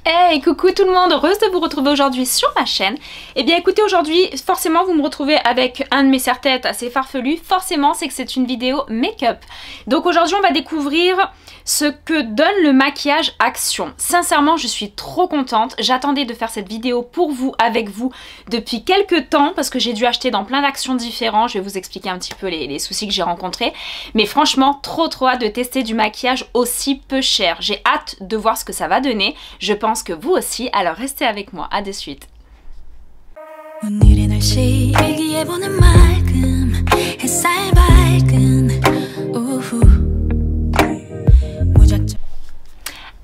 Hey, coucou tout le monde, heureuse de vous retrouver aujourd'hui sur ma chaîne. Et bien écoutez, aujourd'hui, forcément vous me retrouvez avec un de mes serre-têtes assez farfelu. Forcément, c'est que c'est une vidéo make-up. Donc aujourd'hui, on va découvrir ce que donne le maquillage Action. Sincèrement, je suis trop contente. J'attendais de faire cette vidéo pour vous, avec vous, depuis quelques temps, parce que j'ai dû acheter dans plein d'actions différents. Je vais vous expliquer un petit peu les soucis que j'ai rencontrés. Mais franchement, trop hâte de tester du maquillage aussi peu cher. J'ai hâte de voir ce que ça va donner. Je pense que vous aussi, alors restez avec moi. À de suite.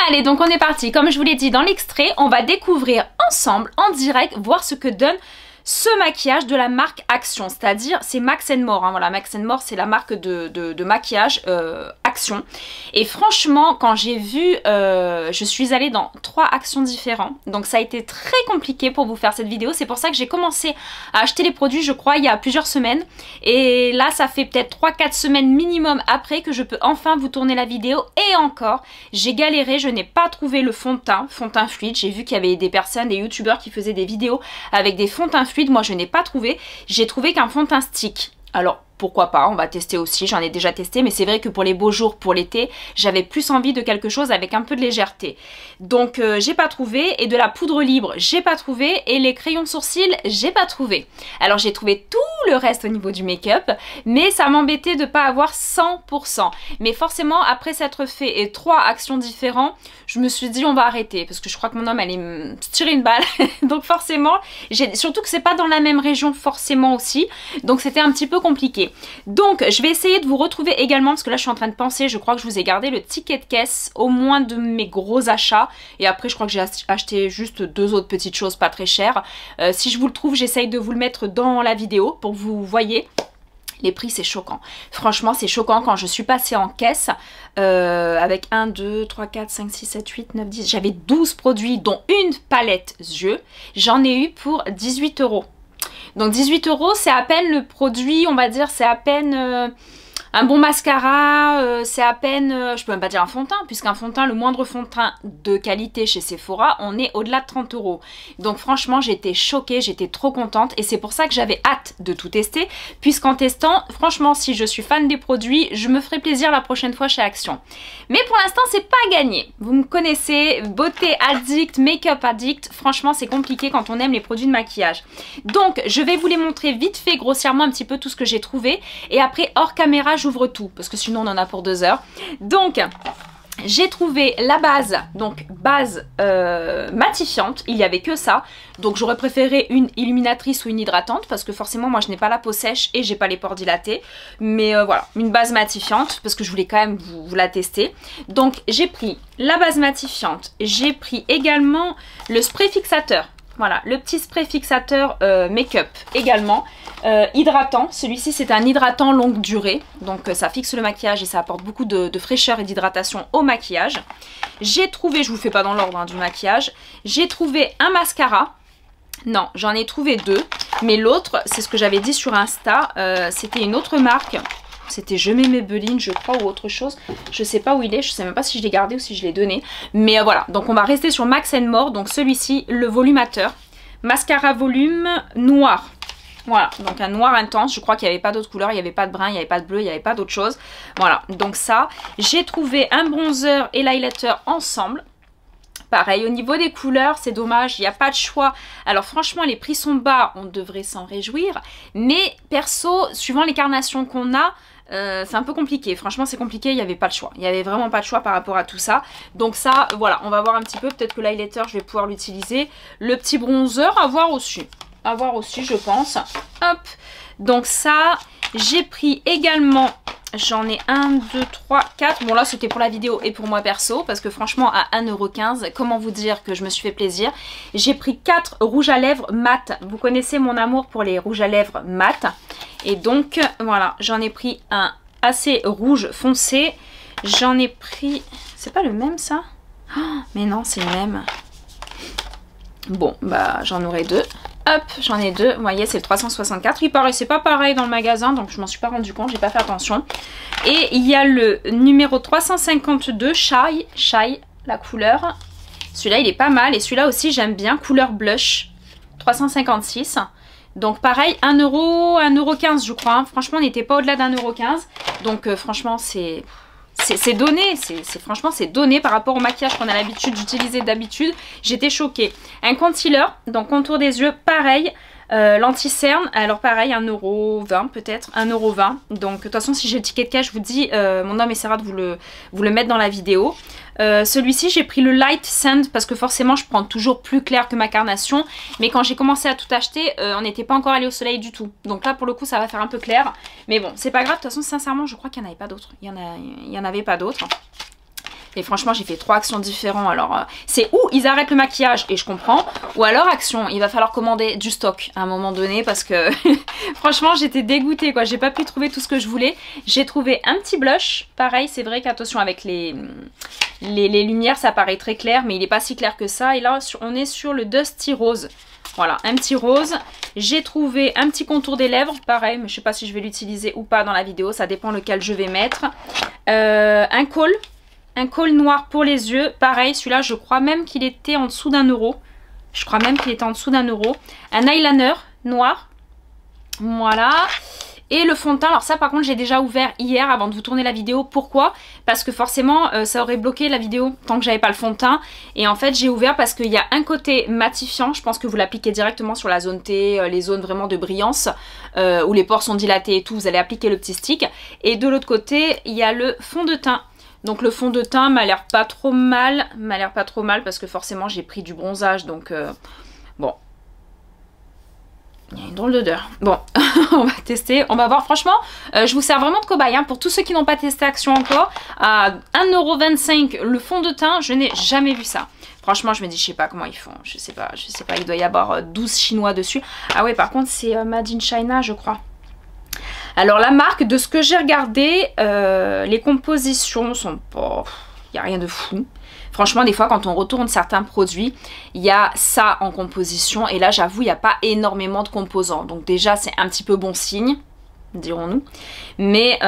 Allez, donc on est parti. Comme je vous l'ai dit dans l'extrait, on va découvrir ensemble, en direct, voir ce que donne ce maquillage de la marque Action, c'est-à-dire c'est Max More, hein, voilà, Max More c'est la marque de maquillage Action. Et franchement, quand j'ai vu, je suis allée dans 3 actions différents, donc ça a été très compliqué pour vous faire cette vidéo. C'est pour ça que j'ai commencé à acheter les produits, je crois, il y a plusieurs semaines. Et là, ça fait peut-être 3-4 semaines minimum après que je peux enfin vous tourner la vidéo. Et encore, j'ai galéré, je n'ai pas trouvé le fond de teint fluide. J'ai vu qu'il y avait des personnes, des youtubeurs qui faisaient des vidéos avec des fonds de teint fluide. Moi, je n'ai pas trouvé. J'ai trouvé qu'un fond de teint stick. Alors, pourquoi pas, on va tester aussi, j'en ai déjà testé, mais c'est vrai que pour les beaux jours, pour l'été, j'avais plus envie de quelque chose avec un peu de légèreté. Donc j'ai pas trouvé, et de la poudre libre, j'ai pas trouvé, et les crayons de sourcils, j'ai pas trouvé. Alors j'ai trouvé tout le reste au niveau du make-up, mais ça m'embêtait de pas avoir 100%. Mais forcément, après s'être fait et 3 actions différentes, je me suis dit on va arrêter, parce que je crois que mon homme allait me tirer une balle. Donc forcément, surtout que c'est pas dans la même région forcément aussi, donc c'était un petit peu compliqué. Donc je vais essayer de vous retrouver également, parce que là je suis en train de penser, je crois que je vous ai gardé le ticket de caisse au moins de mes gros achats, et après je crois que j'ai acheté juste 2 autres petites choses pas très chères. Si je vous le trouve, j'essaye de vous le mettre dans la vidéo pour que vous voyez. Les prix, c'est choquant. Franchement, c'est choquant. Quand je suis passée en caisse avec 1, 2, 3, 4, 5, 6, 7, 8, 9, 10. J'avais 12 produits, dont une palette yeux. J'en ai eu pour 18 €. Donc 18 €, c'est à peine le produit, on va dire, c'est à peine un bon mascara, c'est à peine, je peux même pas dire un fond de teint, puisqu'un fond de teint, le moindre fond de teint de qualité chez Sephora, on est au-delà de 30 €. Donc franchement, j'étais choquée, j'étais trop contente, et c'est pour ça que j'avais hâte de tout tester, puisqu'en testant, franchement, si je suis fan des produits, je me ferai plaisir la prochaine fois chez Action. Mais pour l'instant, c'est pas gagné. Vous me connaissez, beauté addict, make-up addict, franchement, c'est compliqué quand on aime les produits de maquillage. Donc, je vais vous les montrer vite fait, grossièrement, un petit peu tout ce que j'ai trouvé, et après, hors caméra, j'ouvre tout, parce que sinon on en a pour 2 heures. Donc j'ai trouvé la base, donc base matifiante, il n'y avait que ça, donc j'aurais préféré une illuminatrice ou une hydratante, parce que forcément moi je n'ai pas la peau sèche et j'ai pas les pores dilatés, mais voilà, une base matifiante, parce que je voulais quand même vous la tester. Donc j'ai pris la base matifiante, j'ai pris également le spray fixateur. Voilà, le petit spray fixateur make-up également. Hydratant, celui-ci c'est un hydratant longue durée, donc ça fixe le maquillage et ça apporte beaucoup de fraîcheur et d'hydratation au maquillage. J'ai trouvé, je vous fais pas dans l'ordre du maquillage, j'ai trouvé un mascara. Non, j'en ai trouvé 2, mais l'autre, c'est ce que j'avais dit sur Insta, c'était une autre marque. C'était Je mets Maybelline, je crois, ou autre chose. Je sais pas où il est, je sais même pas si je l'ai gardé ou si je l'ai donné. Mais voilà, donc on va rester sur Max More. Donc celui-ci, le volumateur. Mascara volume noir. Voilà, donc un noir intense. Je crois qu'il n'y avait pas d'autres couleurs, il n'y avait pas de brun, il n'y avait pas de bleu, il n'y avait pas d'autre chose. Voilà, donc ça. J'ai trouvé un bronzer et l'highlighter ensemble. Pareil, au niveau des couleurs, c'est dommage, il n'y a pas de choix. Alors franchement, les prix sont bas, on devrait s'en réjouir. Mais perso, suivant les carnations qu'on a, c'est un peu compliqué. Franchement, c'est compliqué, il n'y avait pas le choix. Il n'y avait vraiment pas de choix par rapport à tout ça. Donc ça, voilà, on va voir un petit peu. Peut-être que l'highlighter, je vais pouvoir l'utiliser. Le petit bronzer, à voir aussi. À voir aussi, je pense. Hop. Donc ça, j'ai pris également... J'en ai 1, 2, 3, 4. Bon là c'était pour la vidéo et pour moi perso. Parce que franchement à 1,15 €, comment vous dire que je me suis fait plaisir. J'ai pris 4 rouges à lèvres mat. Vous connaissez mon amour pour les rouges à lèvres mat. Et donc voilà, j'en ai pris un assez rouge foncé. J'en ai pris... C'est pas le même ça? Oh, mais non c'est le même. Bon bah j'en aurai 2. Hop, j'en ai 2, vous voyez c'est le 364, il paraissait pas pareil dans le magasin donc je m'en suis pas rendu compte, j'ai pas fait attention. Et il y a le numéro 352 Shy, la couleur, Celui-là, il est pas mal. Et celui-là aussi, j'aime bien. Couleur blush. 356. Donc pareil, 1€, 1,15€ je crois. Hein. Franchement, on n'était pas au-delà d'1,15€. Donc franchement, c'est donné. Franchement, c'est donné par rapport au maquillage qu'on a l'habitude d'utiliser d'habitude. J'étais choquée. Un concealer, donc contour des yeux, pareil. L'anti-cerne, alors pareil, 1,20€ peut-être, 1,20€. Donc de toute façon, si j'ai le ticket de cash, je vous dis, mon homme essaiera de vous le mettre dans la vidéo. Celui-ci, j'ai pris le Light Sand parce que forcément, je prends toujours plus clair que ma carnation. Mais quand j'ai commencé à tout acheter, on n'était pas encore allé au soleil du tout. Donc là, pour le coup, ça va faire un peu clair. Mais bon, c'est pas grave. De toute façon, sincèrement, je crois qu'il n'y en avait pas d'autres. Il y en avait pas d'autres. Et franchement, j'ai fait 3 actions différentes. Alors, c'est où ils arrêtent le maquillage, et je comprends. Ou alors, action, il va falloir commander du stock à un moment donné. Parce que, franchement, j'étais dégoûtée, quoi. J'ai pas pu trouver tout ce que je voulais. J'ai trouvé un petit blush. Pareil, c'est vrai qu'attention, avec les lumières, ça paraît très clair. Mais il est pas si clair que ça. Et là, on est sur le Dusty Rose. Voilà, un petit rose. J'ai trouvé un petit contour des lèvres. Pareil, mais je sais pas si je vais l'utiliser ou pas dans la vidéo. Ça dépend lequel je vais mettre. Un col. Un col noir pour les yeux. Pareil, celui-là, je crois même qu'il était en dessous d'1€. Je crois même qu'il était en dessous d'1€. Un eyeliner noir. Voilà. Et le fond de teint. Alors ça, par contre, j'ai déjà ouvert hier avant de vous tourner la vidéo. Pourquoi? Parce que forcément, ça aurait bloqué la vidéo tant que j'avais pas le fond de teint. Et en fait, j'ai ouvert parce qu'il y a un côté matifiant. Je pense que vous l'appliquez directement sur la zone T, les zones vraiment de brillance, où les pores sont dilatés et tout. Vous allez appliquer le petit stick. Et de l'autre côté, il y a le fond de teint. Donc le fond de teint m'a l'air pas trop mal. Parce que forcément j'ai pris du bronzage. Donc bon. Il y a une drôle d'odeur. Bon, on va tester. On va voir. Franchement, je vous sers vraiment de cobaye. Hein. Pour tous ceux qui n'ont pas testé Action encore, à 1,25€ le fond de teint, je n'ai jamais vu ça. Franchement, je me dis, je sais pas comment ils font. Je sais pas. Il doit y avoir 12 chinois dessus. Ah ouais, par contre, c'est Made in China, je crois. Alors la marque, de ce que j'ai regardé, les compositions sont pas... Il n'y a rien de fou. Franchement, des fois, quand on retourne certains produits, il y a ça en composition. Et là, j'avoue, il n'y a pas énormément de composants. Donc déjà, c'est un petit peu bon signe, dirons-nous. Mais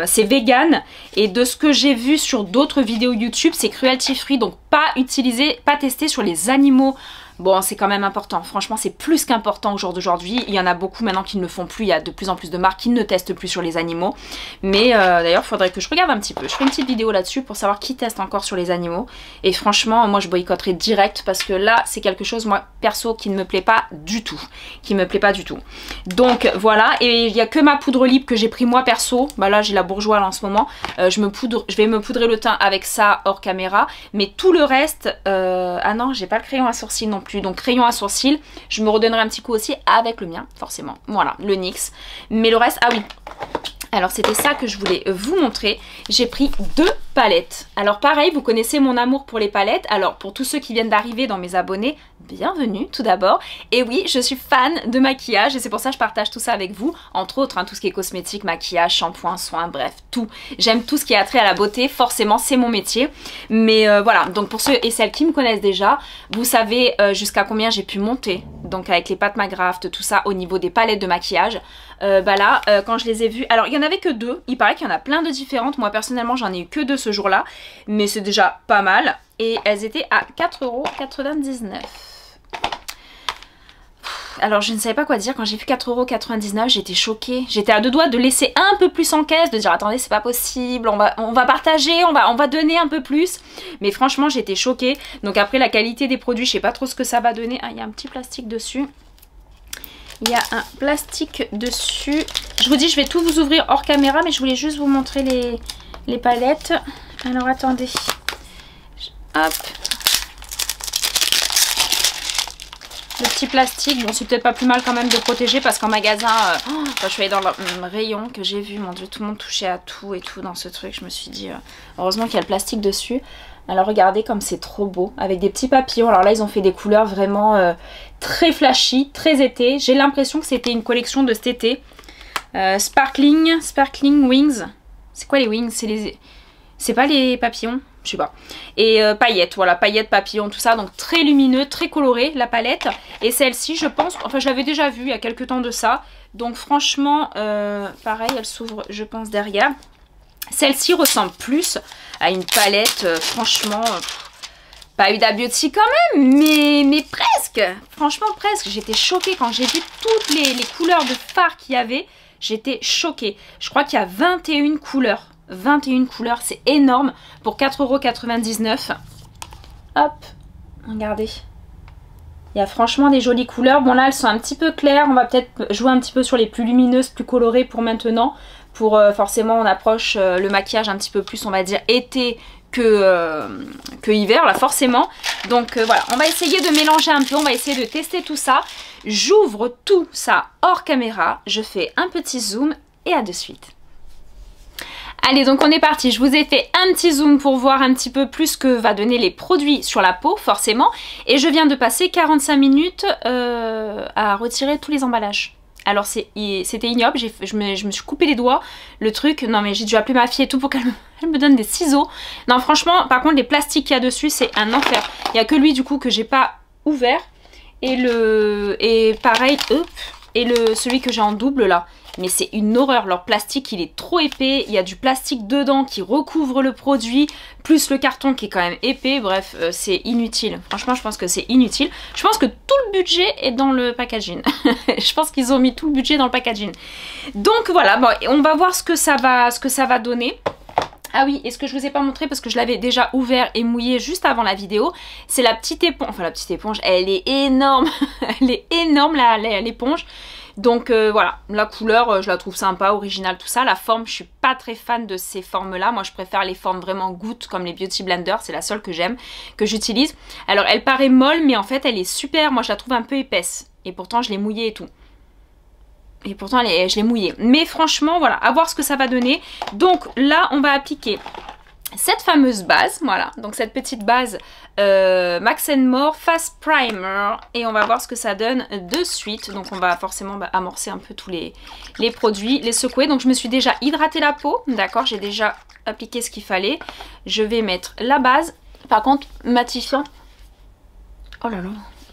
c'est vegan. Et de ce que j'ai vu sur d'autres vidéos YouTube, c'est cruelty free. Donc pas utilisé, pas testé sur les animaux. Bon, c'est quand même important. Franchement, c'est plus qu'important au jour d'aujourd'hui. Il y en a beaucoup maintenant qui ne le font plus. Il y a de plus en plus de marques qui ne testent plus sur les animaux. Mais d'ailleurs, il faudrait que je regarde un petit peu. Je ferai une petite vidéo là-dessus pour savoir qui teste encore sur les animaux. Et franchement, moi, je boycotterai direct parce que là, c'est quelque chose, moi, perso, qui ne me plaît pas du tout. Donc, voilà. Et il n'y a que ma poudre libre que j'ai pris moi, perso. Bah là, j'ai la bourgeoise là, en ce moment. Je vais me poudrer le teint avec ça hors caméra. Mais tout le reste... Ah non, j'ai pas le crayon à sourcils non plus. Donc crayon à sourcils, je me redonnerai un petit coup aussi avec le mien, forcément. Voilà, le NYX. Mais le reste, ah oui. Alors c'était ça que je voulais vous montrer. J'ai pris 2 palettes. Alors pareil, vous connaissez mon amour pour les palettes. Alors pour tous ceux qui viennent d'arriver dans mes abonnés, bienvenue tout d'abord. Et oui, je suis fan de maquillage et c'est pour ça que je partage tout ça avec vous. Entre autres, hein, tout ce qui est cosmétique, maquillage, shampoing, soins, bref, tout. J'aime tout ce qui a trait à la beauté, forcément c'est mon métier. Mais voilà, donc pour ceux et celles qui me connaissent déjà, vous savez jusqu'à combien j'ai pu monter. Donc avec les Pat McGrath, tout ça au niveau des palettes de maquillage. Bah là, quand je les ai vues, alors il n'y en avait que 2, il paraît qu'il y en a plein de différentes, moi personnellement j'en ai eu que 2 ce jour-là, mais c'est déjà pas mal, et elles étaient à 4,99 €. Alors je ne savais pas quoi dire, quand j'ai vu 4,99 €, j'étais choquée, j'étais à 2 doigts de laisser un peu plus en caisse, de dire attendez c'est pas possible, on va partager, on va donner un peu plus, mais franchement j'étais choquée. Donc après la qualité des produits, je sais pas trop ce que ça va donner, ah il y a un petit plastique dessus. Il y a un plastique dessus. Je vous dis, je vais tout vous ouvrir hors caméra, mais je voulais juste vous montrer les palettes. Alors, attendez. Hop. Le petit plastique. Bon, c'est peut-être pas plus mal quand même de protéger parce qu'en magasin, quand je suis allée dans le rayon que j'ai vu, mon Dieu, tout le monde touchait à tout et tout dans ce truc. Je me suis dit, heureusement qu'il y a le plastique dessus. Alors regardez comme c'est trop beau, avec des petits papillons. Alors là ils ont fait des couleurs vraiment très flashy, très été. J'ai l'impression que c'était une collection de cet été. Sparkling Wings. C'est quoi les wings? C'est pas les papillons? Je sais pas. Et paillettes, voilà, paillettes, papillons, tout ça. Donc très lumineux, très coloré la palette. Et celle-ci je pense, enfin je l'avais déjà vue il y a quelques temps de ça. Donc franchement, pareil, elle s'ouvre je pense derrière. Celle-ci ressemble plus à une palette, franchement, Pas Huda Beauty quand même, mais presque. Franchement presque. J'étais choquée quand j'ai vu toutes les couleurs de fard qu'il y avait. J'étais choquée. Je crois qu'il y a 21 couleurs. 21 couleurs, c'est énorme pour 4,99 €. Hop, regardez. Il y a franchement des jolies couleurs. Bon là, elles sont un petit peu claires. On va peut-être jouer un petit peu sur les plus lumineuses, plus colorées pour maintenant. Pour forcément, on approche le maquillage un petit peu plus, on va dire, été que hiver, là, forcément. Donc voilà, on va essayer de mélanger un peu. On va essayer de tester tout ça. J'ouvre tout ça hors caméra. Je fais un petit zoom et à de suite. Allez, donc on est parti. Je vous ai fait un petit zoom pour voir un petit peu plus ce que va donner les produits sur la peau, forcément. Et je viens de passer 45 minutes à retirer tous les emballages. Alors c'était ignoble, je me suis coupé les doigts, le truc. Non mais j'ai dû appeler ma fille et tout pour qu'elle me donne des ciseaux. Non franchement, par contre les plastiques qu'il y a dessus, c'est un enfer. Il n'y a que lui du coup que j'ai pas ouvert. Et pareil, celui que j'ai en double là. Mais c'est une horreur, leur plastique il est trop épais, il y a du plastique dedans qui recouvre le produit, plus le carton qui est quand même épais, bref, c'est inutile. Franchement, je pense que c'est inutile. Je pense que tout le budget est dans le packaging. Je pense qu'ils ont mis tout le budget dans le packaging. Donc voilà, bon, on va voir ce que ça va donner. Ah oui, et ce que je vous ai pas montré parce que je l'avais déjà ouvert et mouillé juste avant la vidéo, c'est la petite éponge. Enfin la petite éponge, elle est énorme. Elle est énorme l'éponge. Donc voilà, la couleur, je la trouve sympa, originale, tout ça. La forme, je suis pas très fan de ces formes-là. Moi, je préfère les formes vraiment gouttes comme les Beauty Blender. C'est la seule que j'aime, que j'utilise. Alors, elle paraît molle, mais en fait, elle est super. Moi, je la trouve un peu épaisse. Et pourtant, je l'ai mouillée et tout. Et pourtant, je l'ai mouillée. Mais franchement, voilà, à voir ce que ça va donner. Donc là, on va appliquer cette fameuse base, voilà, donc cette petite base Max More Fast Primer, et on va voir ce que ça donne de suite. Donc on va forcément amorcer un peu tous les produits, les secouer. Donc je me suis déjà hydraté la peau, d'accord, j'ai déjà appliqué ce qu'il fallait. Je vais mettre la base, par contre matifiant, oh là là,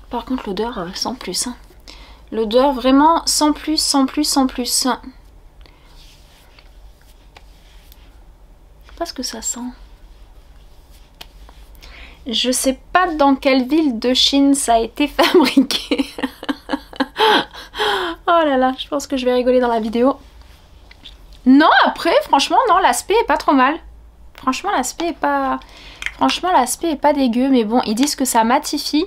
par contre l'odeur sans plus, hein. L'odeur vraiment sans plus, sans plus, sans plus. Pas ce que ça sent. Je sais pas dans quelle ville de Chine ça a été fabriqué. Oh là là, je pense que je vais rigoler dans la vidéo. Non, après, franchement, non, l'aspect est pas trop mal. Franchement, l'aspect est pas... Franchement, l'aspect est pas dégueu. Mais bon, ils disent que ça matifie.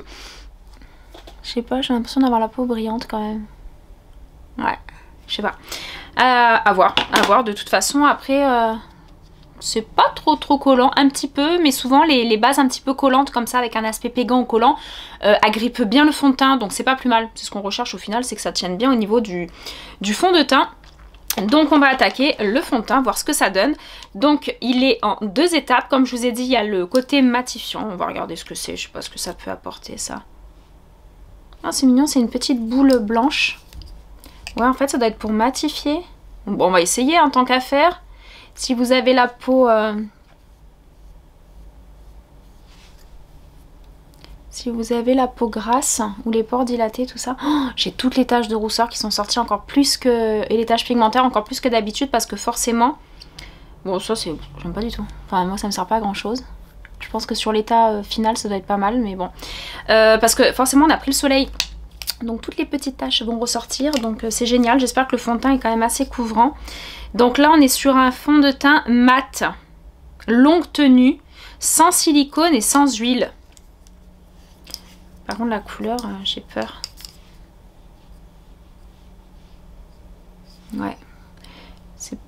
Je sais pas, j'ai l'impression d'avoir la peau brillante quand même. Ouais, je sais pas. À voir, de toute façon. Après... c'est pas trop collant, un petit peu, mais souvent les bases un petit peu collantes comme ça avec un aspect pégant ou collant agrippent bien le fond de teint, donc c'est pas plus mal. C'est ce qu'on recherche au final, c'est que ça tienne bien au niveau du fond de teint. Donc on va attaquer le fond de teint, voir ce que ça donne. Donc il est en 2 étapes, comme je vous ai dit, il y a le côté matifiant. On va regarder ce que c'est, je sais pas ce que ça peut apporter ça. Ah c'est mignon, c'est une petite boule blanche. Ouais en fait ça doit être pour matifier. Bon on va essayer hein, tant qu'à faire. Si vous avez la peau... si vous avez la peau grasse ou les pores dilatés, tout ça... Oh, j'ai toutes les taches de rousseur qui sont sorties encore plus que... Et les taches pigmentaires encore plus que d'habitude parce que forcément... Bon ça c'est... J'aime pas du tout. Enfin moi ça me sert pas à grand chose. Je pense que sur l'état final ça doit être pas mal mais bon. Parce que forcément on a pris le soleil. Donc toutes les petites taches vont ressortir. Donc c'est génial. J'espère que le fond de teint est quand même assez couvrant. Donc là on est sur un fond de teint mat, longue tenue, sans silicone et sans huile. Par contre la couleur, j'ai peur. Ouais,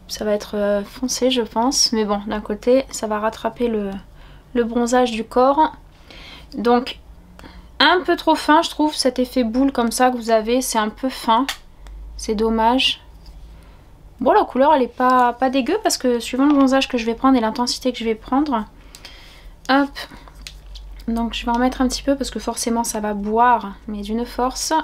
ça va être foncé je pense. Mais bon, d'un côté ça va rattraper le bronzage du corps. Donc un peu trop fin je trouve, cet effet boule comme ça que vous avez, c'est un peu fin. C'est dommage. Bon la couleur elle est pas dégueu parce que suivant le bronzage que je vais prendre et l'intensité que je vais prendre. Hop. Donc je vais en mettre un petit peu parce que forcément ça va boire mais d'une force.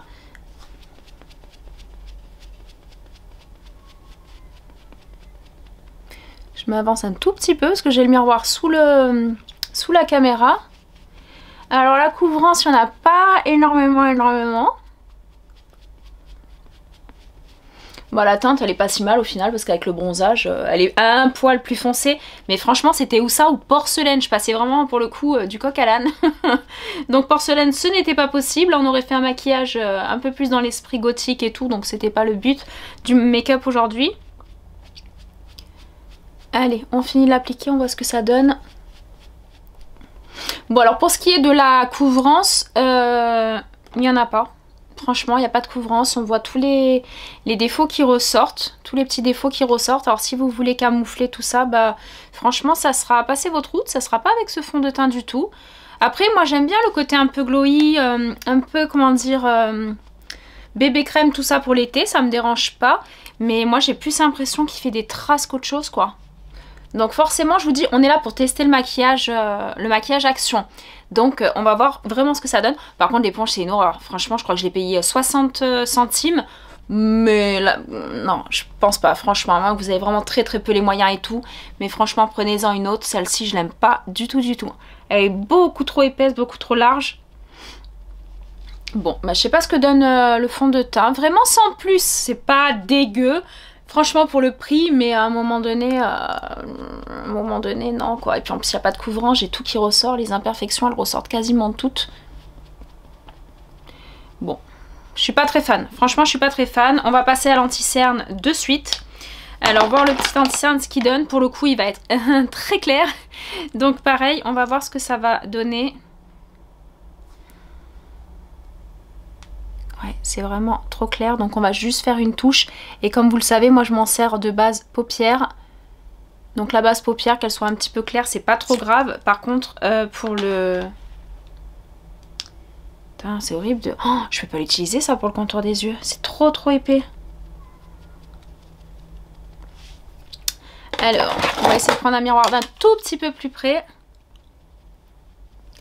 Je m'avance un tout petit peu parce que j'ai le miroir sous la caméra. Alors la couvrance il n'y en a pas énormément. Bon, la teinte elle est pas si mal au final parce qu'avec le bronzage elle est un poil plus foncée, mais franchement c'était ou ça ou porcelaine, je passais vraiment pour le coup du coq à l'âne. Donc porcelaine ce n'était pas possible, on aurait fait un maquillage un peu plus dans l'esprit gothique et tout, donc c'était pas le but du make-up aujourd'hui. Allez, on finit de l'appliquer, on voit ce que ça donne. Bon alors pour ce qui est de la couvrance, il n'y en a pas. Franchement, il n'y a pas de couvrance, on voit tous les défauts qui ressortent, tous les petits défauts qui ressortent. Alors si vous voulez camoufler tout ça, bah franchement ça sera, passez votre route, ça sera pas avec ce fond de teint du tout. Après moi j'aime bien le côté un peu glowy, un peu comment dire, bébé crème tout ça pour l'été, ça me dérange pas. Mais moi j'ai plus l'impression qu'il fait des traces qu'autre chose quoi. Donc forcément je vous dis on est là pour tester le maquillage action. Donc on va voir vraiment ce que ça donne. Par contre l'éponge c'est une horreur. Franchement je crois que je l'ai payé 60 centimes. Mais là, non je pense pas franchement. Hein, vous avez vraiment très peu les moyens et tout. Mais franchement prenez-en une autre. Celle-ci je l'aime pas du tout du tout. Elle est beaucoup trop épaisse, beaucoup trop large. Bon bah je sais pas ce que donne le fond de teint. Vraiment sans plus, c'est pas dégueu. Franchement pour le prix, mais à un moment donné non quoi. Et puis en plus il n'y a pas de couvrant, j'ai tout qui ressort, les imperfections elles ressortent quasiment toutes. Bon, je suis pas très fan, franchement je suis pas très fan. On va passer à l'anti-cerne de suite. Alors voir le petit anti-cerne ce qu'il donne, pour le coup il va être très clair. Donc pareil, on va voir ce que ça va donner. Ouais, c'est vraiment trop clair, donc on va juste faire une touche. Et comme vous le savez, moi je m'en sers de base paupière. Donc la base paupière, qu'elle soit un petit peu claire, c'est pas trop grave. Par contre, pour le... Putain, c'est horrible de... Oh, je peux pas l'utiliser ça pour le contour des yeux. C'est trop épais. Alors, on va essayer de prendre un miroir d'un tout petit peu plus près.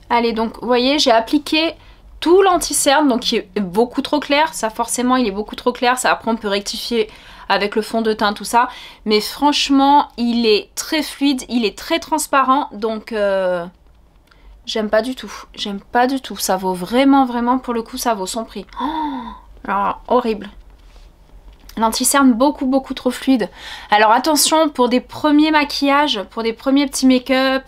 Allez, donc vous voyez, j'ai appliqué... tout l'anti-cerne, donc qui est beaucoup trop clair. Ça forcément il est beaucoup trop clair. Ça après on peut rectifier avec le fond de teint tout ça. Mais franchement il est très fluide, il est très transparent. Donc j'aime pas du tout. J'aime pas du tout. Ça vaut vraiment pour le coup ça vaut son prix. Oh, alors horrible. L'anti-cerne beaucoup trop fluide. Alors attention pour des premiers maquillages, pour des premiers petits make-up.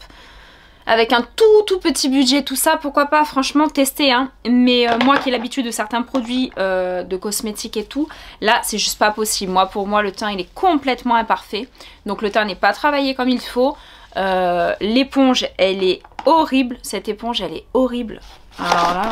Avec un tout petit budget, tout ça, pourquoi pas franchement tester hein. Mais moi qui ai l'habitude de certains produits de cosmétiques et tout, là c'est juste pas possible. Moi pour moi le teint il est complètement imparfait. Donc le teint n'est pas travaillé comme il faut. L'éponge elle est horrible. Cette éponge elle est horrible. Alors là...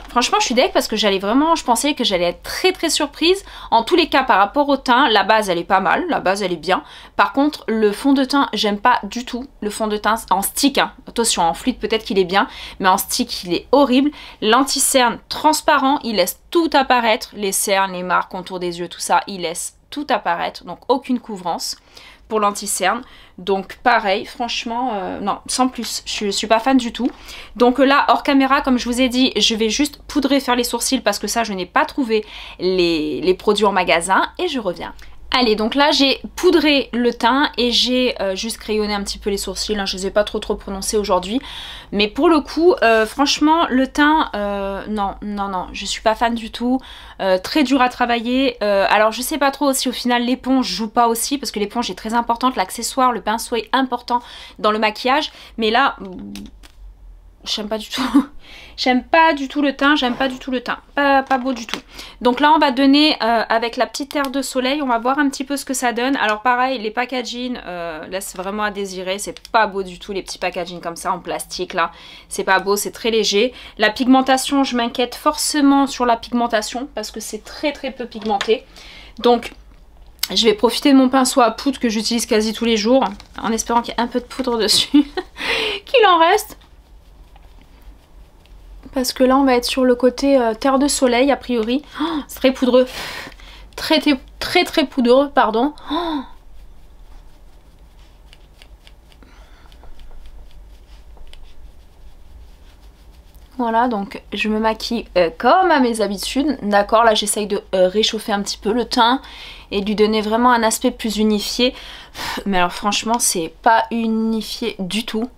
Franchement je suis deg parce que je pensais que j'allais être très surprise. En tous les cas par rapport au teint, la base elle est pas mal, la base elle est bien. Par contre le fond de teint j'aime pas du tout. Le fond de teint en stick, hein. Attention en fluide peut-être qu'il est bien, mais en stick il est horrible. L'anti-cerne transparent, il laisse tout apparaître. Les cernes, les marques, contour des yeux, tout ça, il laisse tout apparaître. Donc aucune couvrance pour l'anti-cerne. Donc pareil, franchement, non, sans plus, je suis pas fan du tout. Donc là, hors caméra, comme je vous ai dit, je vais juste poudrer, faire les sourcils parce que ça, je n'ai pas trouvé les produits en magasin et je reviens. Allez, donc là j'ai poudré le teint et j'ai juste crayonné un petit peu les sourcils, hein, je les ai pas trop prononcés aujourd'hui. Mais pour le coup, franchement, le teint, non, je suis pas fan du tout. Très dur à travailler. Alors je sais pas trop si au final l'éponge joue pas aussi, parce que l'éponge est très importante, l'accessoire, le pinceau est important dans le maquillage. Mais là... j'aime pas du tout. J'aime pas du tout le teint, j'aime pas du tout le teint. Pas beau du tout. Donc là on va donner avec la petite terre de soleil, on va voir un petit peu ce que ça donne. Alors pareil, les packaging laissent vraiment à désirer. C'est pas beau du tout les petits packaging comme ça en plastique là. C'est pas beau, c'est très léger. La pigmentation, je m'inquiète forcément sur la pigmentation parce que c'est très peu pigmenté. Donc... je vais profiter de mon pinceau à poudre que j'utilise quasi tous les jours, en espérant qu'il y ait un peu de poudre dessus, qu'il en reste. Parce que là on va être sur le côté terre de soleil a priori. Oh, c'est très poudreux. Très poudreux, pardon. Oh. Voilà, donc je me maquille comme à mes habitudes. D'accord, là j'essaye de réchauffer un petit peu le teint et de lui donner vraiment un aspect plus unifié. Mais alors franchement c'est pas unifié du tout.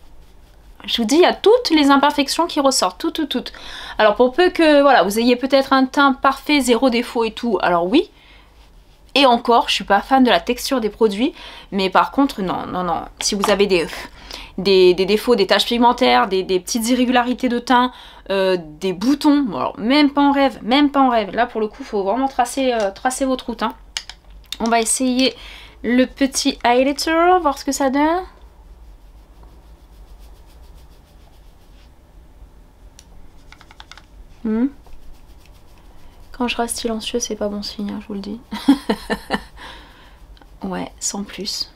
Je vous dis, il y a toutes les imperfections qui ressortent, toutes. Alors pour peu que voilà, vous ayez peut-être un teint parfait, zéro défaut et tout, alors oui. Et encore, je suis pas fan de la texture des produits, mais par contre, non, non, non. Si vous avez des défauts, des taches pigmentaires, des petites irrégularités de teint, des boutons, bon, alors, même pas en rêve, même pas en rêve. Là, pour le coup, il faut vraiment tracer votre route. Hein. On va essayer le petit highlighter, voir ce que ça donne. Quand je reste silencieux, c'est pas bon signe, hein, je vous le dis. Ouais, sans plus.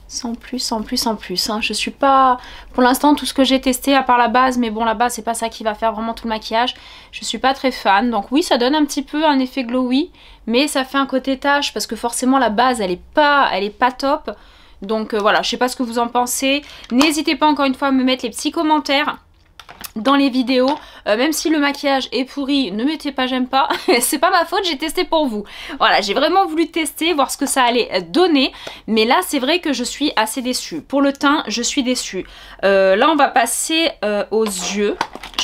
Sans plus, sans plus, sans plus. Hein. Je suis pas... Pour l'instant, tout ce que j'ai testé, à part la base, mais bon, la base, c'est pas ça qui va faire vraiment tout le maquillage. Je suis pas très fan. Donc oui, ça donne un petit peu un effet glowy, mais ça fait un côté tache, parce que forcément, la base, elle est pas top. Donc voilà, je sais pas ce que vous en pensez. N'hésitez pas encore une fois à me mettre les petits commentaires dans les vidéos, même si le maquillage est pourri, ne mettez pas j'aime pas, c'est pas ma faute, j'ai testé pour vous. Voilà, j'ai vraiment voulu tester, voir ce que ça allait donner, mais là c'est vrai que je suis assez déçue. Pour le teint, je suis déçue. Là on va passer aux yeux.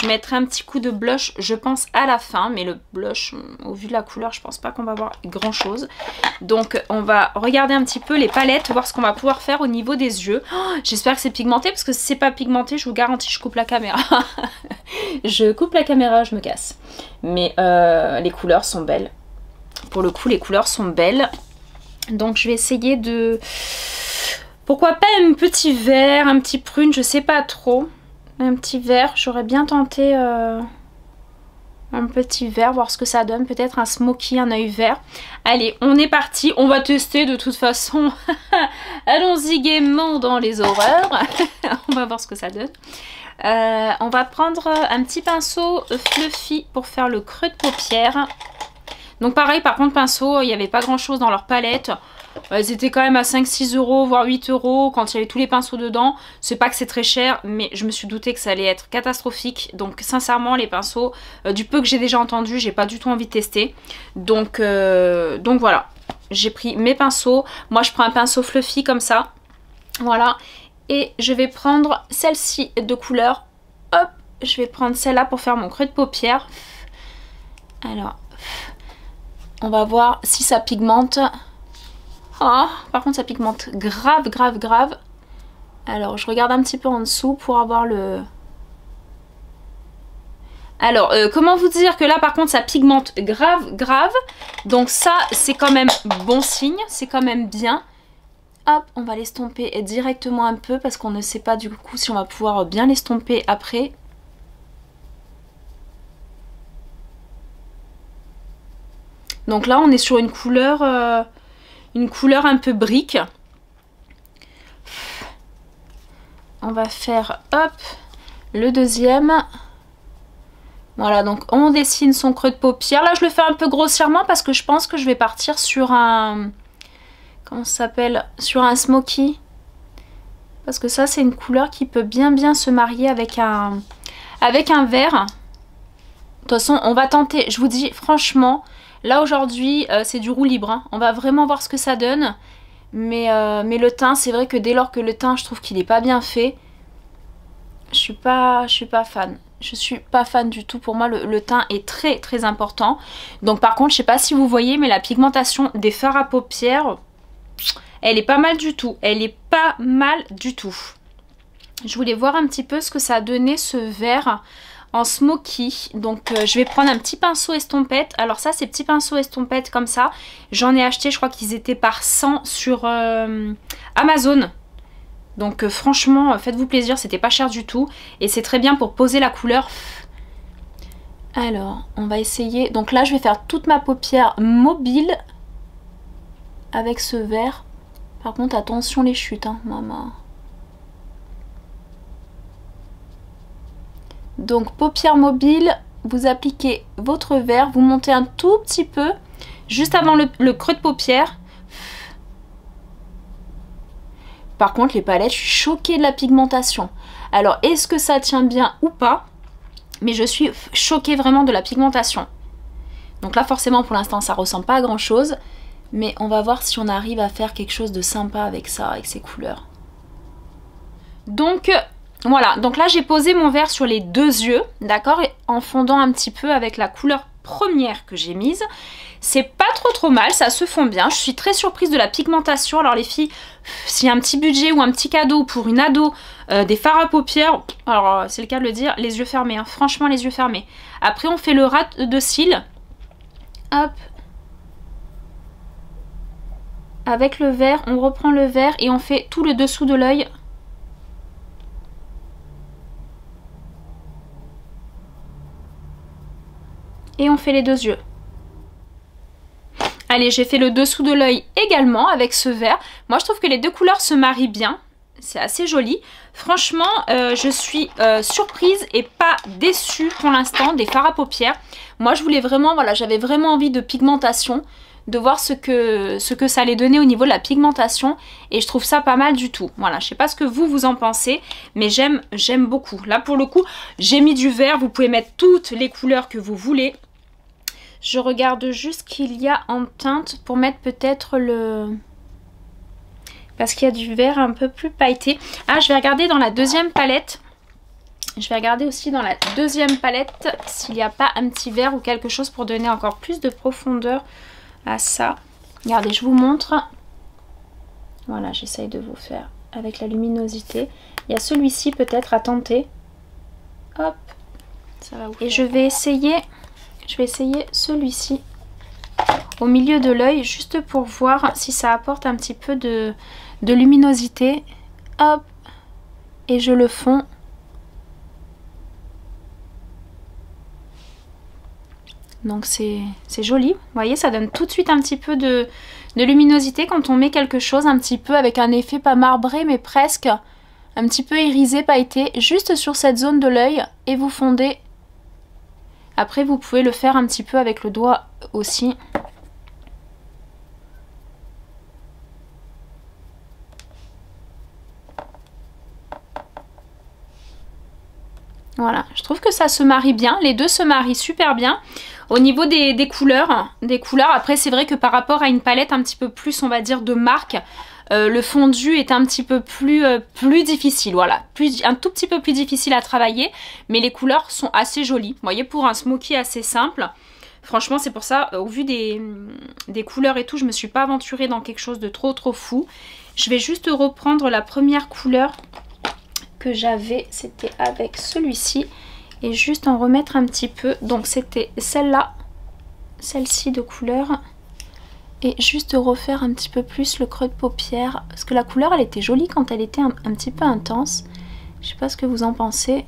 Je mettrai un petit coup de blush, je pense à la fin, mais le blush, au vu de la couleur, je pense pas qu'on va voir grand chose. Donc on va regarder un petit peu les palettes, voir ce qu'on va pouvoir faire au niveau des yeux. Oh, j'espère que c'est pigmenté, parce que si c'est pas pigmenté, je vous garantis, je coupe la caméra. Je coupe la caméra, je me casse. Mais les couleurs sont belles. Pour le coup, les couleurs sont belles. Donc je vais essayer de... Pourquoi pas un petit vert, un petit prune, je sais pas trop. Un petit vert, j'aurais bien tenté un petit vert, voir ce que ça donne. Peut-être un smoky, un œil vert. Allez, on est parti. On va tester de toute façon. Allons-y gaiement dans les horreurs. On va voir ce que ça donne. On va prendre un petit pinceau fluffy pour faire le creux de paupière. Donc pareil, par contre pinceau, il n'y avait pas grand chose dans leur palette. Elles étaient quand même à 5-6 euros, voire 8 euros quand il y avait tous les pinceaux dedans. C'est pas que c'est très cher, mais je me suis doutée que ça allait être catastrophique. Donc sincèrement, les pinceaux, du peu que j'ai déjà entendu, j'ai pas du tout envie de tester. Donc voilà, j'ai pris mes pinceaux. Moi je prends un pinceau fluffy comme ça. Voilà. Et je vais prendre celle-ci de couleur. Hop, je vais prendre celle-là pour faire mon creux de paupière. Alors, on va voir si ça pigmente. Oh, par contre ça pigmente grave, grave, grave. Alors, je regarde un petit peu en dessous pour avoir le... Alors, comment vous dire que là par contre ça pigmente grave, grave. Donc ça, c'est quand même bon signe, c'est quand même bien. Hop, on va l'estomper directement un peu parce qu'on ne sait pas du coup si on va pouvoir bien l'estomper après. Donc là, on est sur une couleur un peu brique. On va faire, hop, le deuxième. Voilà, donc on dessine son creux de paupière. Là, je le fais un peu grossièrement parce que je pense que je vais partir sur un... Comment ça s'appelle? Sur un smoky. Parce que ça, c'est une couleur qui peut bien se marier avec un vert. De toute façon, on va tenter. Je vous dis, franchement, là aujourd'hui, c'est du roue libre. Hein. On va vraiment voir ce que ça donne. Mais le teint, c'est vrai que dès lors que le teint, je trouve qu'il n'est pas bien fait, je suis pas fan. Je suis pas fan du tout. Pour moi, le teint est très très important. Donc par contre, je sais pas si vous voyez, mais la pigmentation des fards à paupières... Elle est pas mal du tout. Elle est pas mal du tout. Je voulais voir un petit peu ce que ça a donné ce vert en smoky. Donc je vais prendre un petit pinceau estompette. Alors ça, ces petits pinceaux estompette comme ça, j'en ai acheté, je crois qu'ils étaient par 100 sur Amazon. Donc franchement, faites-vous plaisir, c'était pas cher du tout. Et c'est très bien pour poser la couleur. Alors, on va essayer. Donc là, je vais faire toute ma paupière mobile avec ce vert. Par contre, attention les chutes, hein, maman. Donc, paupière mobile, vous appliquez votre vert, vous montez un tout petit peu, juste avant le creux de paupière. Par contre, les palettes, je suis choquée de la pigmentation. Alors, est-ce que ça tient bien ou pas? Mais je suis choquée vraiment de la pigmentation. Donc là, forcément, pour l'instant, ça ressemble pas à grand-chose. Mais on va voir si on arrive à faire quelque chose de sympa avec ça, avec ces couleurs. Donc, Voilà, donc là j'ai posé mon verre sur les deux yeux, d'accord, et en fondant un petit peu avec la couleur première que j'ai mise. C'est pas trop mal, ça se fond bien. Je suis très surprise de la pigmentation. Alors les filles, s'il y a un petit budget ou un petit cadeau pour une ado, des fards à paupières, alors c'est le cas de le dire, les yeux fermés, hein, franchement les yeux fermés. Après on fait le ras de cils, hop, avec le vert, on reprend le vert et on fait tout le dessous de l'œil. Et on fait les deux yeux. Allez, j'ai fait le dessous de l'œil également avec ce vert. Moi, je trouve que les deux couleurs se marient bien. C'est assez joli. Franchement, je suis surprise et pas déçue pour l'instant des fards à paupières. Moi, je voulais vraiment, voilà, j'avais vraiment envie de pigmentation, de voir ce que ça allait donner au niveau de la pigmentation. Et je trouve ça pas mal du tout. Voilà, je sais pas ce que vous en pensez, mais j'aime beaucoup. Là, pour le coup, j'ai mis du vert. Vous pouvez mettre toutes les couleurs que vous voulez. Je regarde juste ce qu'il y a en teinte pour mettre peut-être le... Parce qu'il y a du vert un peu plus pailleté. Ah, je vais regarder dans la deuxième palette. Je vais regarder aussi dans la deuxième palette s'il n'y a pas un petit vert ou quelque chose pour donner encore plus de profondeur à ça. Regardez, je vous montre. Voilà, j'essaye de vous faire avec la luminosité. Il y a celui-ci peut-être à tenter. Hop. Ça va vous faire. Et je vais essayer celui-ci au milieu de l'œil, juste pour voir si ça apporte un petit peu de luminosité. Hop, et je le fonds. Donc c'est joli. Vous voyez, ça donne tout de suite un petit peu de luminosité quand on met quelque chose un petit peu avec un effet pas marbré, mais presque un petit peu irisé, pailleté, juste sur cette zone de l'œil, et vous fondez. Après, vous pouvez le faire un petit peu avec le doigt aussi. Voilà, je trouve que ça se marie bien. Les deux se marient super bien. Au niveau des couleurs, après c'est vrai que par rapport à une palette un petit peu plus, on va dire, de marque, le fondu est un petit peu plus difficile, voilà, un tout petit peu plus difficile à travailler, mais les couleurs sont assez jolies. Vous voyez, pour un smoky assez simple, franchement c'est pour ça, au vu des couleurs et tout, je me suis pas aventurée dans quelque chose de trop fou. Je vais juste reprendre la première couleur que j'avais, c'était avec celui-ci, et juste en remettre un petit peu. Donc c'était celle-là, celle-ci de couleur. Et juste refaire un petit peu plus le creux de paupière. Parce que la couleur, elle était jolie quand elle était un petit peu intense. Je sais pas ce que vous en pensez.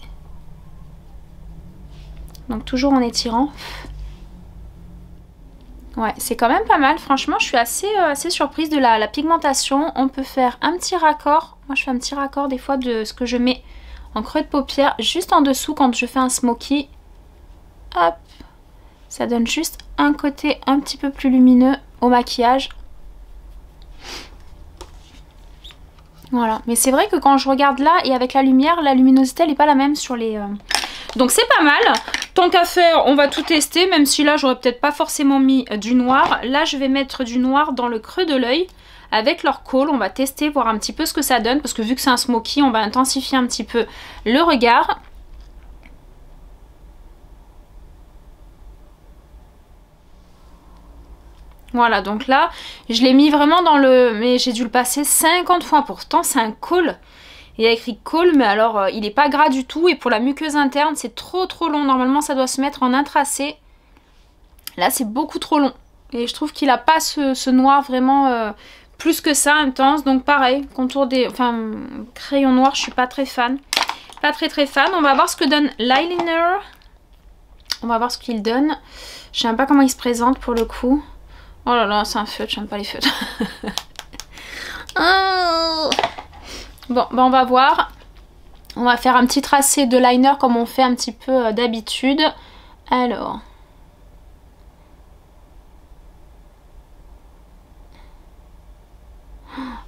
Donc toujours en étirant. Ouais, c'est quand même pas mal. Franchement, je suis assez surprise de la pigmentation. On peut faire un petit raccord. Moi, je fais un petit raccord des fois de ce que je mets en creux de paupière. Juste en dessous quand je fais un smoky. Hop. Ça donne juste un côté un petit peu plus lumineux au maquillage. Voilà, mais c'est vrai que quand je regarde là et avec la lumière, la luminosité elle n'est pas la même sur les... Donc c'est pas mal. Tant qu'à faire, on va tout tester, même si là j'aurais peut-être pas forcément mis du noir. Là je vais mettre du noir dans le creux de l'œil avec leur kohl. On va tester, voir un petit peu ce que ça donne, parce que vu que c'est un smoky, on va intensifier un petit peu le regard. Voilà, donc là, je l'ai mis vraiment dans le... Mais j'ai dû le passer 50 fois. Pourtant, c'est un kohl. Il y a écrit kohl, mais alors, il n'est pas gras du tout. Et pour la muqueuse interne, c'est trop long. Normalement, ça doit se mettre en un tracé. Là, c'est beaucoup trop long. Et je trouve qu'il n'a pas ce noir vraiment plus que ça, intense. Donc pareil, contour des... Enfin, crayon noir, je suis pas très fan. Pas très fan. On va voir ce que donne l'eyeliner. On va voir ce qu'il donne. Je sais même pas comment il se présente pour le coup. Oh là là, c'est un feutre, j'aime pas les feutres. Bon, ben on va voir. On va faire un petit tracé de liner comme on fait un petit peu d'habitude. Alors.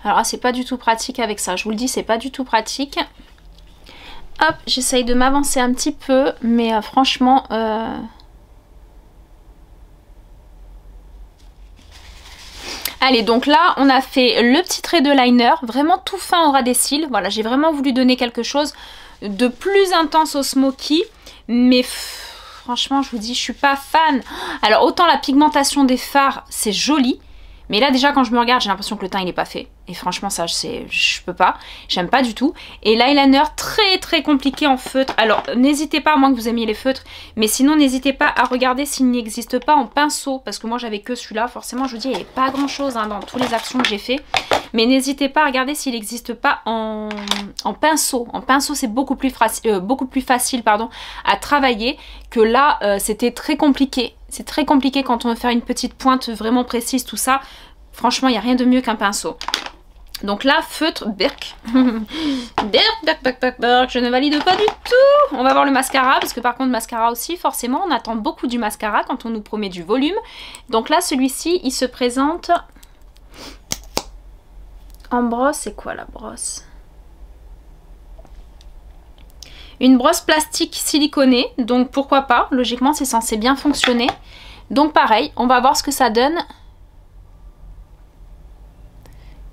Alors, c'est pas du tout pratique avec ça. Je vous le dis, c'est pas du tout pratique. Hop, j'essaye de m'avancer un petit peu. Mais franchement... Allez, donc là, on a fait le petit trait de liner, vraiment tout fin au ras des cils. Voilà, j'ai vraiment voulu donner quelque chose de plus intense au smoky, mais franchement, je vous dis, je suis pas fan. Alors, autant la pigmentation des fards, c'est joli. Mais là, déjà, quand je me regarde, j'ai l'impression que le teint, il est pas fait. Et franchement, ça, je peux pas. J'aime pas du tout. Et l'eyeliner, très, très compliqué en feutre. Alors, n'hésitez pas, à moins que vous aimiez les feutres. Mais sinon, n'hésitez pas à regarder s'il n'existe pas en pinceau. Parce que moi, j'avais que celui-là. Forcément, je vous dis, il n'y avait pas grand-chose hein, dans toutes les actions que j'ai fait. Mais n'hésitez pas à regarder s'il n'existe pas en pinceau. En pinceau, c'est beaucoup plus facile pardon, à travailler que là, c'était très compliqué. C'est très compliqué quand on veut faire une petite pointe vraiment précise, tout ça. Franchement, il n'y a rien de mieux qu'un pinceau. Donc là, feutre, Birk. Birk, je ne valide pas du tout. On va voir le mascara, parce que par contre, mascara aussi, forcément, on attend beaucoup du mascara quand on nous promet du volume. Donc là, celui-ci, il se présente en brosse. C'est quoi la brosse? Une brosse plastique siliconée, donc pourquoi pas, logiquement c'est censé bien fonctionner. Donc pareil, on va voir ce que ça donne.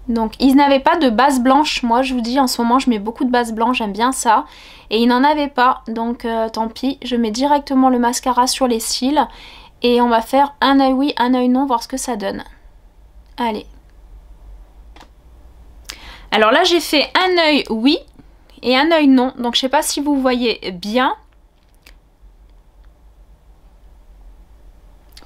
Donc ils n'avaient pas de base blanche, moi je vous dis en ce moment je mets beaucoup de base blanche, j'aime bien ça. Et ils n'en avaient pas, donc tant pis, je mets directement le mascara sur les cils. Et on va faire un œil oui, un œil non, voir ce que ça donne. Allez. Alors là j'ai fait un œil oui. Et un œil non, donc je sais pas si vous voyez bien.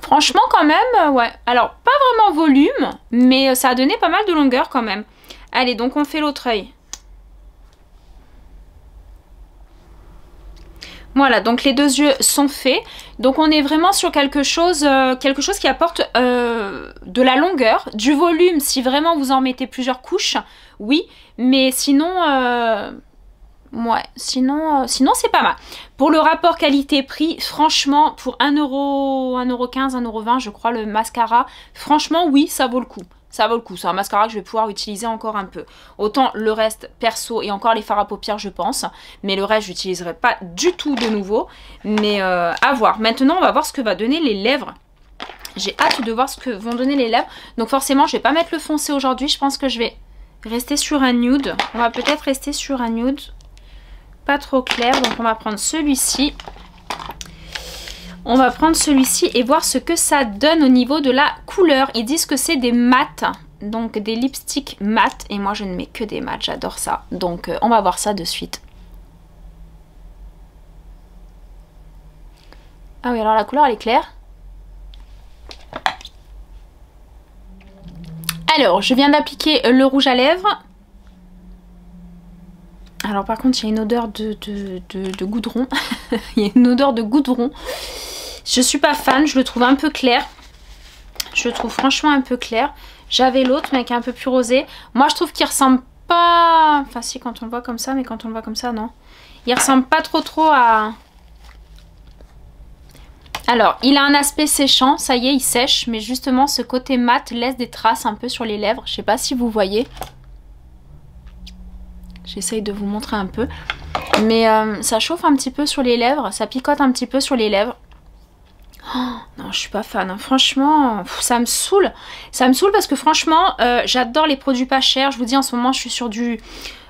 Franchement quand même, ouais. Alors pas vraiment volume, mais ça a donné pas mal de longueur quand même. Allez, donc on fait l'autre œil. Voilà, donc les deux yeux sont faits. Donc on est vraiment sur quelque chose qui apporte de la longueur, du volume si vraiment vous en mettez plusieurs couches, oui. Mais sinon... ouais, sinon c'est pas mal. Pour le rapport qualité-prix, franchement, pour 1€, 1,15€, 1,20€, je crois, le mascara, franchement, oui, ça vaut le coup. Ça vaut le coup. C'est un mascara que je vais pouvoir utiliser encore un peu. Autant le reste, perso, et encore les fards à paupières, je pense. Mais le reste, je n'utiliserai pas du tout de nouveau. Mais à voir. Maintenant, on va voir ce que va donner les lèvres. J'ai hâte de voir ce que vont donner les lèvres. Donc forcément, je vais pas mettre le foncé aujourd'hui. Je pense que je vais rester sur un nude. On va peut-être rester sur un nude. Pas trop clair, donc on va prendre celui-ci. On va prendre celui-ci et voir ce que ça donne au niveau de la couleur. Ils disent que c'est des mats, donc des lipsticks mat. Et moi je ne mets que des mats, j'adore ça. Donc on va voir ça de suite. Ah oui, alors la couleur elle est claire. Alors je viens d'appliquer le rouge à lèvres. Alors par contre il y a une odeur de goudron. Il y a une odeur de goudron. Je suis pas fan, je le trouve un peu clair. Je le trouve franchement un peu clair. J'avais l'autre mais qui est un peu plus rosé. Moi je trouve qu'il ressemble pas... Enfin si quand on le voit comme ça, mais quand on le voit comme ça non. Il ressemble pas trop à... Alors il a un aspect séchant, ça y est il sèche. Mais justement ce côté mat laisse des traces un peu sur les lèvres. Je sais pas si vous voyez. J'essaye de vous montrer un peu. Mais ça chauffe un petit peu sur les lèvres. Ça picote un petit peu sur les lèvres. Oh, non, je suis pas fan. Hein. Franchement, ça me saoule. Ça me saoule parce que franchement, j'adore les produits pas chers. Je vous dis, en ce moment, je suis sur du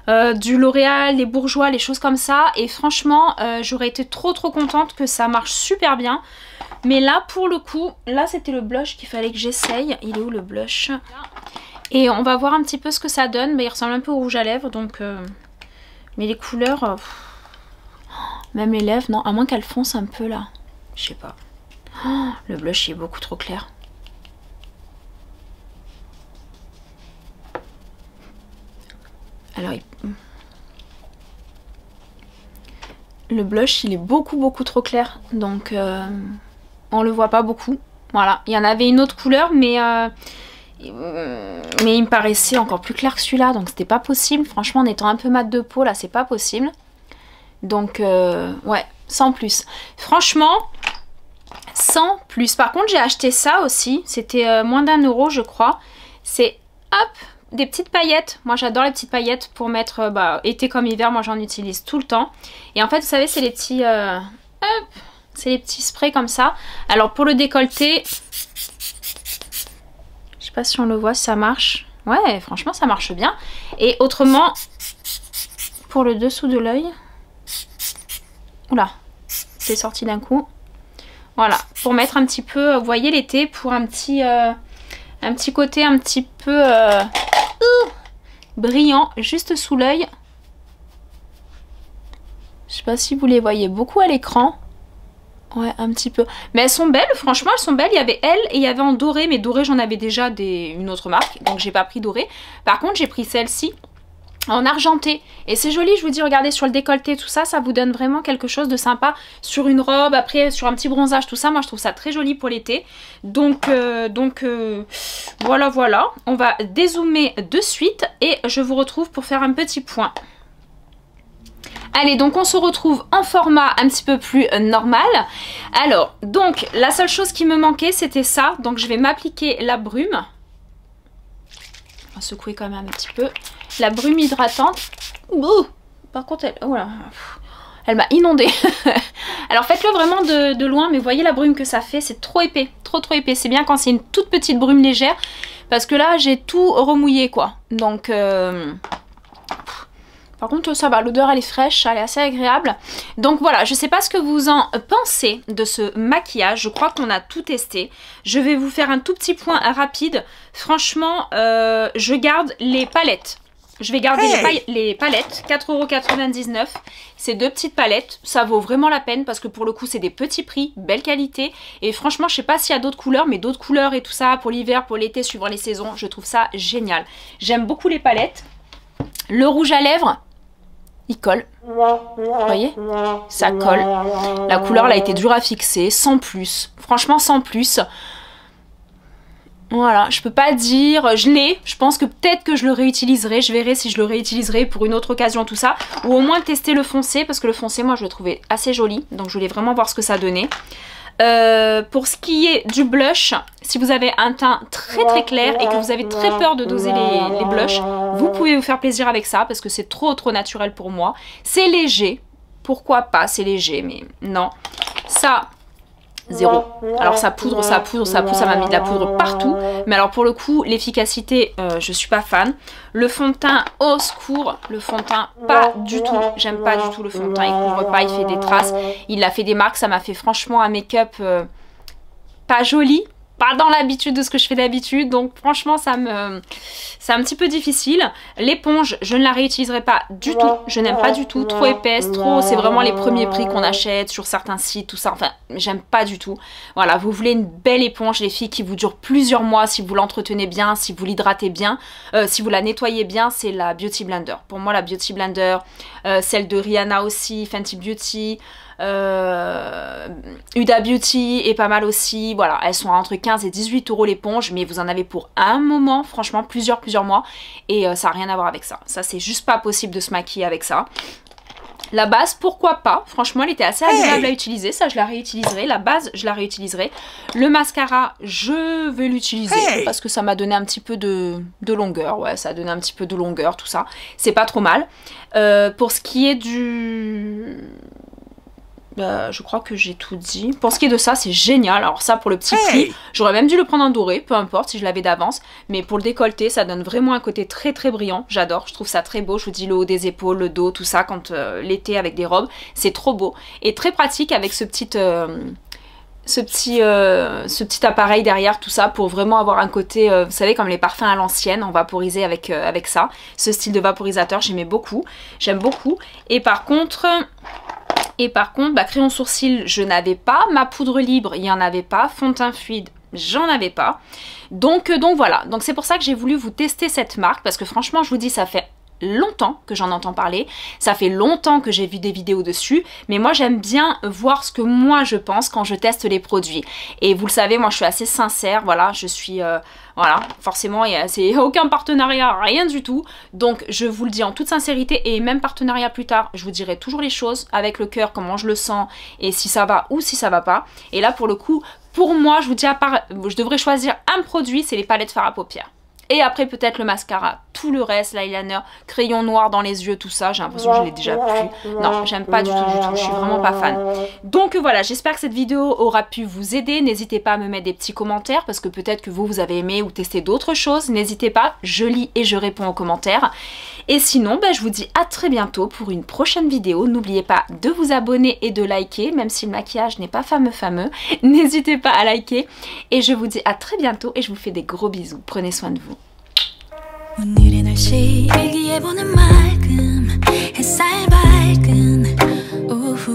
L'Oréal, les Bourjois, les choses comme ça. Et franchement, j'aurais été trop contente que ça marche super bien. Mais là, pour le coup, là, c'était le blush qu'il fallait que j'essaye. Il est où le blush ? Et on va voir un petit peu ce que ça donne. Mais il ressemble un peu au rouge à lèvres. Donc, mais les couleurs... même les lèvres, non. À moins qu'elles foncent un peu là. Je sais pas. Oh, le blush il est beaucoup trop clair. Alors, le blush il est beaucoup trop clair. Donc, on le voit pas beaucoup. Voilà. Il y en avait une autre couleur, mais il me paraissait encore plus clair que celui-là. Donc, c'était pas possible. Franchement, en étant un peu mat de peau, là, c'est pas possible. Donc, ouais, sans plus. Franchement... sans plus. Par contre j'ai acheté ça aussi, c'était moins d'1 €, je crois. C'est hop, des petites paillettes. Moi j'adore les petites paillettes pour mettre été comme hiver, moi j'en utilise tout le temps. Et en fait vous savez c'est les petits hop, c'est les petits sprays comme ça. Alors pour le décolleté, je sais pas si on le voit, si ça marche. Ouais franchement ça marche bien. Et autrement pour le dessous de l'œil, Oula, c'est sorti d'un coup. Voilà, pour mettre un petit peu, vous voyez l'été, pour un petit côté un petit peu brillant, juste sous l'œil. Je sais pas si vous les voyez beaucoup à l'écran. Ouais, un petit peu. Mais elles sont belles, franchement, elles sont belles. Il y avait elles et il y avait en doré, mais doré, j'en avais déjà une autre marque, donc j'ai pas pris doré. Par contre, j'ai pris celle-ci en argenté. Et c'est joli, je vous dis, regardez sur le décolleté, tout ça, ça vous donne vraiment quelque chose de sympa sur une robe, après sur un petit bronzage, tout ça. Moi, je trouve ça très joli pour l'été. Donc, voilà. On va dézoomer de suite et je vous retrouve pour faire un petit point. Allez, donc on se retrouve en format un petit peu plus normal. Alors, donc, la seule chose qui me manquait, c'était ça. Donc, je vais m'appliquer la brume. On va secouer quand même un petit peu. La brume hydratante. Ouh, par contre, elle m'a inondée. Alors, faites-le vraiment de loin, mais voyez la brume que ça fait. C'est trop épais, trop épais. C'est bien quand c'est une toute petite brume légère. Parce que là, j'ai tout remouillé, quoi. Donc... Par contre, ça va, l'odeur elle est fraîche, elle est assez agréable. Donc voilà, je sais pas ce que vous en pensez de ce maquillage. Je crois qu'on a tout testé. Je vais vous faire un tout petit point rapide. Franchement, je garde les palettes. Je vais garder les palettes, 4,99 €. C'est 2 petites palettes, ça vaut vraiment la peine parce que pour le coup c'est des petits prix, belle qualité. Et franchement je sais pas s'il y a d'autres couleurs, mais d'autres couleurs et tout ça pour l'hiver, pour l'été, suivant les saisons, je trouve ça génial. J'aime beaucoup les palettes. Le rouge à lèvres, il colle, vous voyez, ça colle. La couleur elle a été dure à fixer, sans plus, franchement sans plus. Voilà, je peux pas dire, je pense que peut-être que je le réutiliserai, je verrai si je le réutiliserai pour une autre occasion, tout ça. Ou au moins tester le foncé, parce que le foncé moi je le trouvais assez joli, donc je voulais vraiment voir ce que ça donnait. Pour ce qui est du blush, si vous avez un teint très clair et que vous avez très peur de doser les blushs, vous pouvez vous faire plaisir avec ça parce que c'est trop naturel pour moi. C'est léger, pourquoi pas, c'est léger, mais non. Ça, zéro. Alors ça poudre, ça m'a mis de la poudre partout. Mais alors pour le coup, l'efficacité, je suis pas fan. Le fond de teint, au secours, le fond de teint, pas du tout. J'aime pas du tout le fond de teint, il couvre pas, il fait des traces. Il a fait des marques, ça m'a fait franchement un make-up pas joli. Pas dans l'habitude de ce que je fais d'habitude, donc franchement c'est un petit peu difficile. L'éponge, je ne la réutiliserai pas du tout, je n'aime pas du tout, trop épaisse, c'est vraiment les premiers prix qu'on achète sur certains sites, tout ça, enfin j'aime pas du tout. Voilà, vous voulez une belle éponge les filles qui vous dure plusieurs mois si vous l'entretenez bien, si vous l'hydratez bien, si vous la nettoyez bien, c'est la Beauty Blender. Pour moi la Beauty Blender, celle de Rihanna aussi, Fenty Beauty, Huda Beauty est pas mal aussi. Voilà, elles sont entre 15 et 18 € l'éponge, mais vous en avez pour un moment, franchement plusieurs mois, et ça n'a rien à voir avec ça. Ça c'est juste pas possible de se maquiller avec ça. La base, pourquoi pas, franchement elle était assez agréable à utiliser, ça je la réutiliserai, la base je la réutiliserai. Le mascara, je vais l'utiliser parce que ça m'a donné un petit peu de longueur, ouais, ça a donné un petit peu de longueur, tout ça, c'est pas trop mal. Pour ce qui est du... je crois que j'ai tout dit. Pour ce qui est de ça, c'est génial. Alors ça, pour le petit prix, j'aurais même dû le prendre en doré, peu importe si je l'avais d'avance. Mais pour le décolleté, ça donne vraiment un côté très brillant. J'adore, je trouve ça très beau. Je vous dis le haut des épaules, le dos, tout ça, quand l'été avec des robes, c'est trop beau. Et très pratique avec ce petit appareil derrière, tout ça, pour vraiment avoir un côté, vous savez, comme les parfums à l'ancienne, on vaporisait avec ça. Ce style de vaporisateur, j'aimais beaucoup. J'aime beaucoup. Et par contre, crayon sourcil, je n'avais pas. Ma poudre libre, il n'y en avait pas. Fond de teint fluide, j'en avais pas. Donc voilà. Donc c'est pour ça que j'ai voulu vous tester cette marque. Parce que franchement, je vous dis, ça fait longtemps que j'en entends parler. Ça fait longtemps que j'ai vu des vidéos dessus. Mais moi, j'aime bien voir ce que moi, je pense quand je teste les produits. Et vous le savez, moi, je suis assez sincère. Voilà, je suis... voilà, forcément, c'est aucun partenariat, rien du tout. Donc, je vous le dis en toute sincérité, et même partenariat plus tard, je vous dirai toujours les choses avec le cœur, comment je le sens, et si ça va ou si ça va pas. Et là, pour le coup, pour moi, je vous dis, à part, je devrais choisir un produit, c'est les palettes fard à paupières. Et après peut-être le mascara, tout le reste, l'eyeliner, crayon noir dans les yeux, tout ça, j'ai l'impression que je l'ai déjà plus. Non, j'aime pas du tout, je suis vraiment pas fan. Donc voilà, j'espère que cette vidéo aura pu vous aider. N'hésitez pas à me mettre des petits commentaires parce que peut-être que vous avez aimé ou testé d'autres choses. N'hésitez pas, je lis et je réponds aux commentaires. Et sinon, je vous dis à très bientôt pour une prochaine vidéo. N'oubliez pas de vous abonner et de liker, même si le maquillage n'est pas fameux. N'hésitez pas à liker. Et je vous dis à très bientôt et je vous fais des gros bisous. Prenez soin de vous. 오늘의 날씨 일기예보는 맑음 햇살 밝은 오후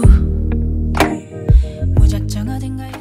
무작정 어딘가에